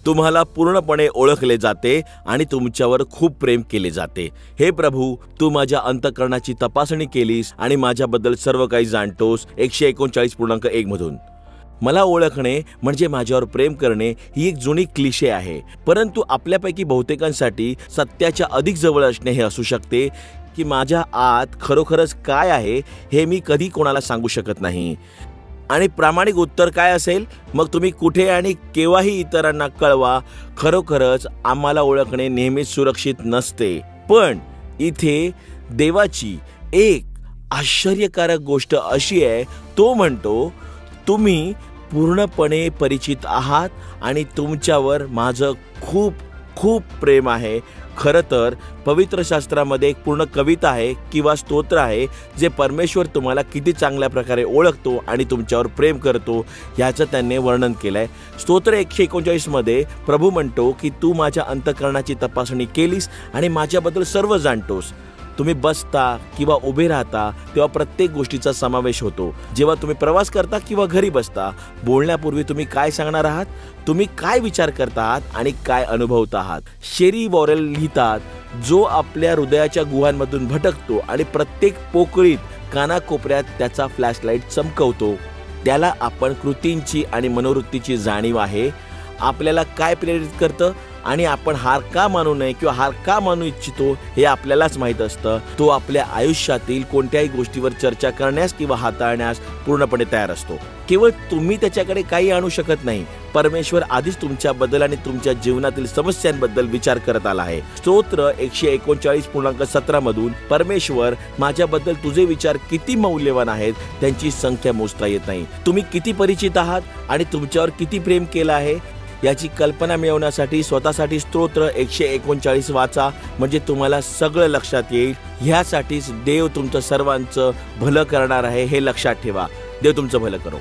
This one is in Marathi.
तुम्हाला पूर्णपणे ओळखले जाते आणि तुमच्यावर खूप प्रेम केले जाते। हे प्रभू, तू माझ्या अंतःकरणाची तपासणी केलीस आणि माझ्याबद्दल सर्व काही जाणतोस। 139.1 मधून मला ओळखणे म्हणजे माझ्यावर प्रेम करणे ही एक जुनी क्लिशे आहे, परंतु आपल्यापैकी बहुतेकांसाठी सत्याच्या अधिक जवळ असणे हे असू शकते की माझ्या आत खरोखरच काय आहे हे मी कधी कोणाला सांगू शकत नाही। आणि प्रामाणिक उत्तर काय असेल? मग तुम्ही कुठे आणि केव्हाही इतरांना कळवा। खरोखरच आम्हाला ओळखणे नेहमीच सुरक्षित नसते, पण इथे देवाची एक आश्चर्यकारक गोष्ट अशी आहे, तो म्हणतो तुम्ही पूर्णपणे परिचित आहात आणि तुमच्यावर माझं खूप खूप प्रेम आहे। खरं तर पवित्र शास्त्रामध्ये एक पूर्ण कविता आहे किंवा स्तोत्र आहे जे परमेश्वर तुम्हाला किती चांगल्या प्रकारे ओळखतो आणि तुमच्यावर प्रेम करतो याचं त्यांनी वर्णन केलं आहे। स्तोत्र 139 मध्ये प्रभू म्हणतो की तू माझ्या अंतःकरणाची तपासणी केलीस आणि माझ्याबद्दल सर्व जाणतोस। तुम्ही बसता किंवा उभे राहता तेव्हा प्रत्येक गोष्टीचा समावेश होतो। जेव्हा तुम्ही प्रवास करता किंवा घरी बसता, बोलण्यापूर्वी तुम्ही काय सांगणार आहात, तुम्ही काय विचार करता आहात आणि काय अनुभवत आहात। शेरी वॉरेल लिहितात, जो आपल्या हृदयाच्या गुहांमधून भटकतो आणि प्रत्येक पोकळीत कानाकोपऱ्यात त्याचा फ्लॅशलाईट चमकवतो, त्याला आपण कृतींची आणि मनोवृत्तीची जाणीव आहे। आपल्याला काय प्रेरित करतं आणि आपण हार का मानू नये किंवा हार का मानू इच्छितो हे आपल्यालाच माहीत असतं। तो आपल्या आयुष्यातील कोणत्याही गोष्टीवर चर्चा करण्यास किंवा हाताळण्यास पूर्णपणे तयार असतो। केवळ तुम्ही त्याच्याकडे काही आणू शकत नाही, परमेश्वर आधीच तुमच्याबद्दल आणि तुमच्या जीवनातील समस्यांबद्दल विचार करत आला आहे। स्तोत्र 139.17 मधून परमेश्वर, माझ्याबद्दल तुझे विचार किती मौल्यवान आहेत त्यांची संख्या मोजता येत नाही। तुम्ही किती परिचित आहात आणि तुमच्यावर किती प्रेम केलं आहे याची कल्पना मिळवण्यासाठी स्वतःसाठी स्तोत्र 139 वाचा, म्हणजे तुम्हाला सगळं लक्षात येईल। ह्यासाठीच देव तुमचं सर्वांचं भलं करणार आहे हे लक्षात ठेवा। देव तुमचं भलं करो।